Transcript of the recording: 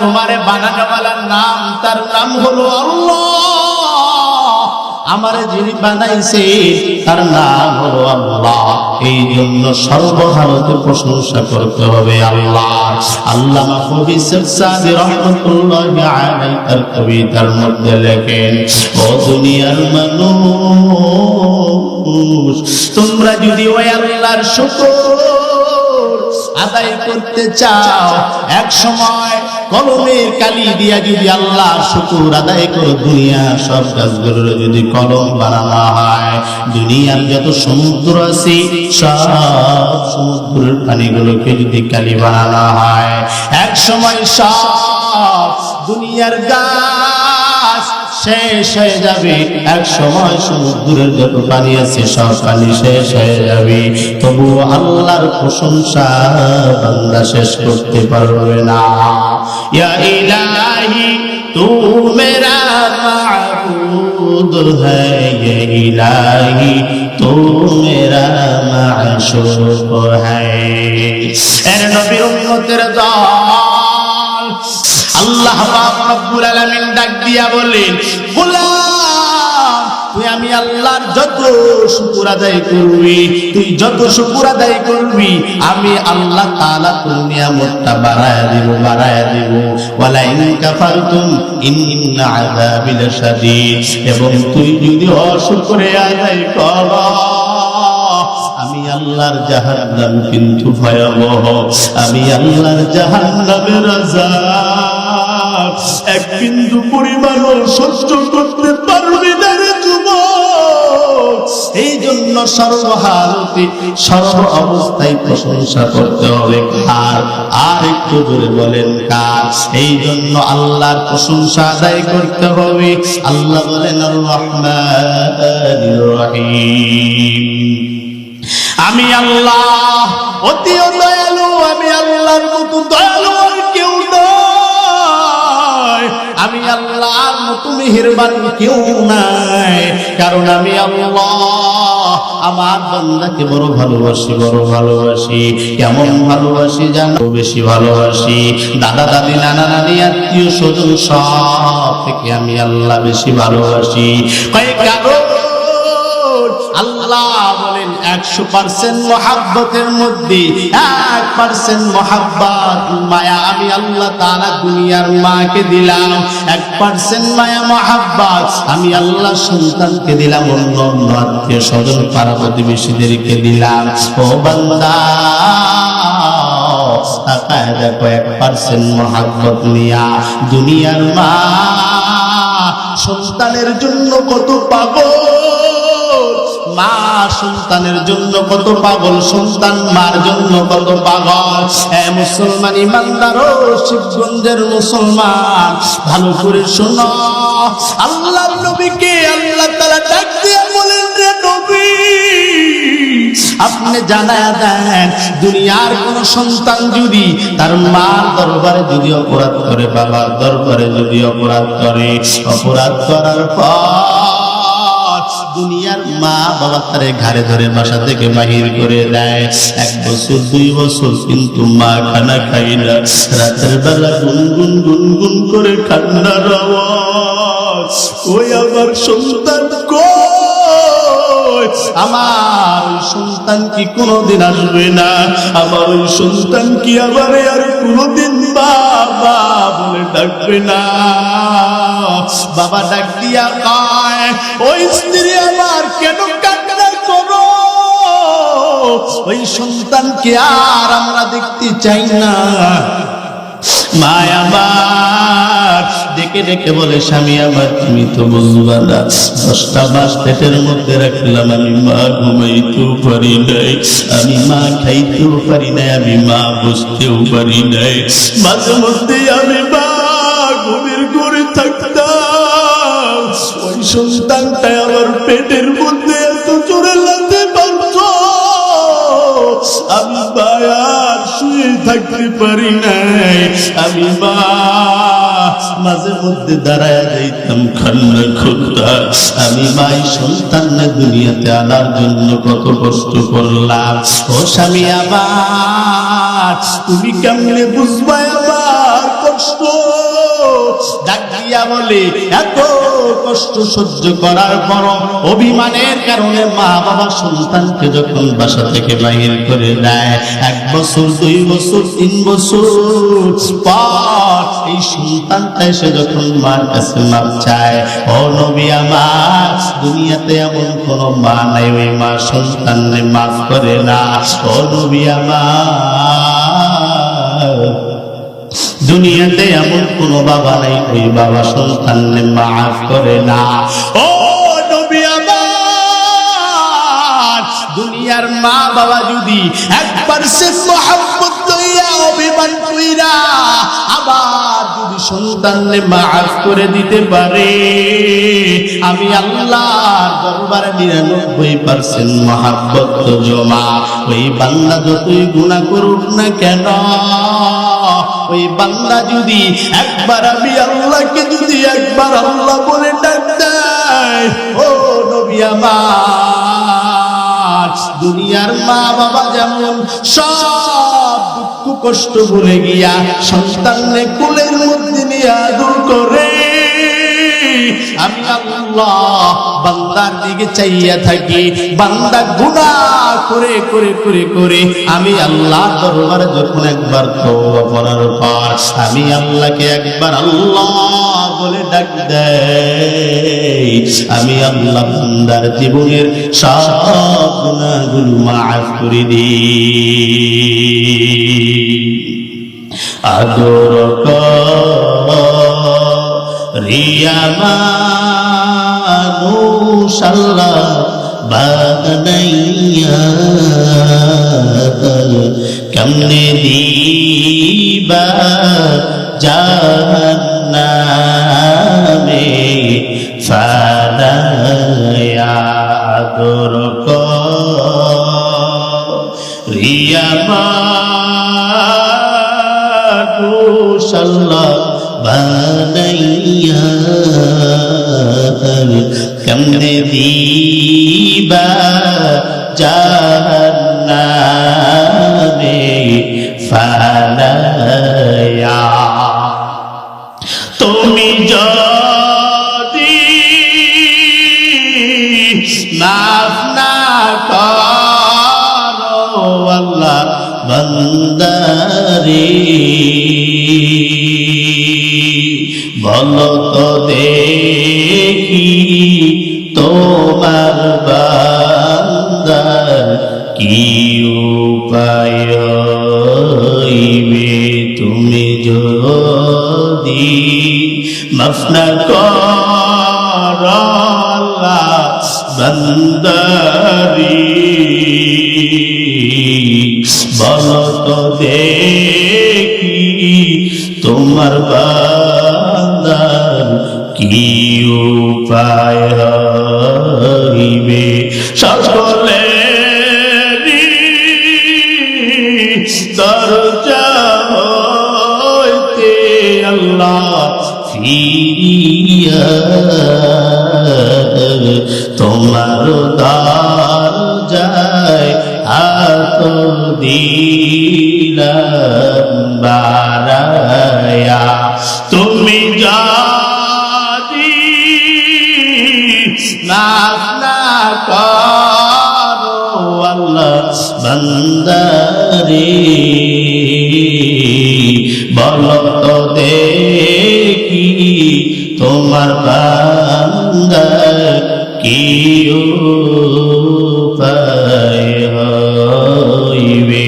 তোমারে বানানোওয়ালার নাম, তার নাম হলো আল্লাহ। আমারে যিনি বানাইছে তার নাম হলো আল্লাহ। এই জন্য সর্বহারতে প্রশংসা করতে হবে আল্লাহ। আল্লামা কবি শেখ সাদি রহমাতুল্লাহি আলাইহি তার কবিতার মধ্যে লেখেন, ও দুনিয়ার মানুষ, তোমরা যদি ওই আল্লাহর শুকর আদায় করতে চাও, এক সময় কলমের কালি দিয়া যদি আল্লাহ শুকর আদায় করো, দুনিয়ার সব গাছগুলোর যদি কলম বানানো হয়, দুনিয়ার যত সমুদ্র আছে সব সমুদ্রের পানিগুলোকে যদি কালি বানানো হয়, এক সময় সব দুনিয়ার গাছ শেষ হয়ে যাবে। এক সময় সমুদ্রের যত পানি আছে সব পানি শেষ হয়ে যাবে, তবু আল্লাহর প্রশংসা বান্দা শেষ করতে পারবে না। ইয়া ইলাহি তু মেরা মাবুদ হ্যায়, ইয়া ইলাহি তু মেরা মাশূক হ্যায়। এর নবীর উম্মতের দল, আল্লাহ পাক রব্বুল আলামিন ডাক দিয়া বলেন, গোলাম তুই আমি আল্লাহর যত শুকর আদায় করবি, তুই যত শুকর আদায় করবি, আমি আল্লাহ তাআলা তোর নিয়ামতটা বাড়ায়া দিব, বাড়ায়া দিব। ওয়ালা ইন কাফারতুম ইন্না আযাবি লাশাদীদ, এবং তুই যদি অশুকরে আদায় কর, আমি আল্লাহর জাহান্নাম কিন্তু ভয়াবহ। আমি আল্লাহর জাহান্নামের আযাব এক বিন্দু পরিমাণও সহ্য করতে পারবি না রে যুবক। এই জন্য সর্বহারতে সর্ব অবস্থায় প্রশংসা করতে হবে কার? আর একটু জোরে বলেন কার? এই জন্য আল্লাহর প্রশংসা আদায় করতে হবে। আল্লাহ বলেন আর রহমানির রহিম, আমি আল্লাহ অতি দয়ালু, আমি আল্লাহর মতো দয়ালু আর কেউ নয়, আমি আল্লাহর মতো মেহেরবান কেউ নাই। কারণ আমি আল্লাহ আমার বান্দাকে বড় ভালোবাসি, বড় ভালোবাসি। কেমন ভালোবাসি জানো? বেশি ভালোবাসি। দাদা দাদি নানা নানি আত্মীয় স্বজন সব থেকে আমি আল্লাহ বেশি ভালোবাসি। কারণ আল্লাহ বলেন 100% মহাব্বতের মধ্যে 1% মহাব্বত মায়া আমি আল্লাহ তাআলা দুনিয়ার মাকে দিলাম, 1% মায়া মহাব্বত আমি আল্লাহ সন্তানকে দিলাম, অন্য অন্য আত্মীয় স্বজন পাড়া প্রতিবেশীদেরকে দিলাম। ও বান্দা তাকায় দেখো, 1% মহাব্বত নিয়া দুনিয়ার মা সন্তানের জন্য কত পাগল, মা সন্তানের জন্য কত পাগল, সন্তান মার জন্য কত পাগল। মুসলমান ইমানদার ও শিবগঞ্জের মুসলমান, ভালো করে শোনো, আল্লাহর নবীকে আল্লাহ তাআলা ডাক দিয়ে বলেন, রে নবী আপনি জানায়া দেন, দুনিয়ার কোন সন্তান যদি তার মার দরবারে যদি অপরাধ করে, বাবার দরবারে যদি অপরাধ করে, অপরাধ করার পর দুনিয়ার মা বাবা তারে ঘাড়ে ধরে বাসা থেকে বাহির করে দেয়, 1 বছর 2 বছর, কিন্তু মা খানা খাই না। রাতের বেলা গুনগুন গুনগুন করে কান্নার আওয়াজ, ওই আমার সন্তান কই, আমার সন্তান কি কোনদিন আসবে না? আমার ওই সন্তান কি আবার আর কোনদিন বাবা বলে ডাকবে না? বাবা ডাক দিয়া কয়, ওই স্ত্রী আমার কেন কান্না করো? ওই সন্তানকে আর আমরা দেখতে চাই না। মায়া আমার ডেকে ডেকে বলে, স্বামী আমার তুমি তো বুঝবা না, 10টা মাস পেটের মধ্যে রাখলাম, আমি মা ঘুমাইতেও পারি নাই, আমি মা খাইতেও পারি নাই, আমি মা বুঝতেও পারি নাই। মাঝে মধ্যে আমি মা ঘুমের ঘরে থাকতাম, ওই সন্তানটা আমার পেটের মধ্যে এত জোরে লাগতে পারত, আমি মায়ার শুয়ে থাকতে পারি নাই। আমি মা মাঝে মধ্যে দাঁড়ায় যাইতাম, কান্না করতাম। আমি মাই সন্তান না দুনিয়াতে আনার জন্য কত কষ্ট করলাম। ও স্বামী আমার, তুমি কেমনে বুঝবা আমার কষ্ট? দিয়া বলে এত কষ্ট সহ্য করার পর অভিমানের কারণে মা বাবা সন্তানকে যখন বাসা থেকে বাহির করে দেয়, 1 বছর 2 বছর 3 বছর পর এই সন্তানটা এসে যখন মার কাছে মাপ চায়, ও নবী আমার, দুনিয়াতে এমন কোন মা নাই ওই মা সন্তানকে মাফ করে না। ও নবী আমার, দুনিয়াতে এমন কোন বাবা নাই ওই বাবা সন্তানকে মাফ করে না। ও নবী আমার, দুনিয়ার মা বাবা যদি একবার সে মোহাম্মত লইয়া অভিমান কইরা আবার যদি সন্তানকে মাফ করে দিতে পারে, আমি আল্লাহর দরবারে 99% মহব্বত জমা। ওই বান্দা যতই গুনাহ করুক না কেন, ওই বান্দা যদি একবার আমি আল্লাহকে যদি একবার আল্লাহ বলে ডাক দেয়, ও নবী আমার, দুনিয়ার মা বাবা যেমন সব দুঃখ কষ্ট ভুলে গিয়া সন্তানকে কোলের মধ্যে নিয়ে আদর করে, আমি আল্লাহ বান্দার দিকে চাইয়া থাকি। বান্দা গুনাহ করে করে করে করে আমি আল্লাহ দরবারে যখন একবার তওবা করার পর আমি আল্লাহকে একবার আল্লাহ বলে ডাক দেই, আমি আল্লাহ বান্দার জীবনের সব গুনাহগুলো মাফ করে দিই। আদর রিয়া মানুষ আল্লাহ বানাইয়া, কেমনে দিবা জাহান্নামে ফালায়া। আদর রিয়া মানুষ আল্লাহ বানাইয়া, কেমনে দিবা জাহান্নামে ফালায়া। তুমি যদি মাফ না করো আল্লাহ বান্দারে, বলো তো দেখি তোমার বান্দার কি উপায় হইবে, তুমি যদি মাফ না করো আল্লাহ বান্দারে, বলো তো দেখি তোমার বান্দার কি উপায় হইবে। সকলেরই দরজা হইতে আল্লাহ ফিরিয়া তোমার দরজায় হাত দিলাম বাড়ায়া। তুমি যদি মাফ না করো আল্লাহ বান্দারে, বলো তো দেখি তোমার বান্দার কি উপায় হইবে।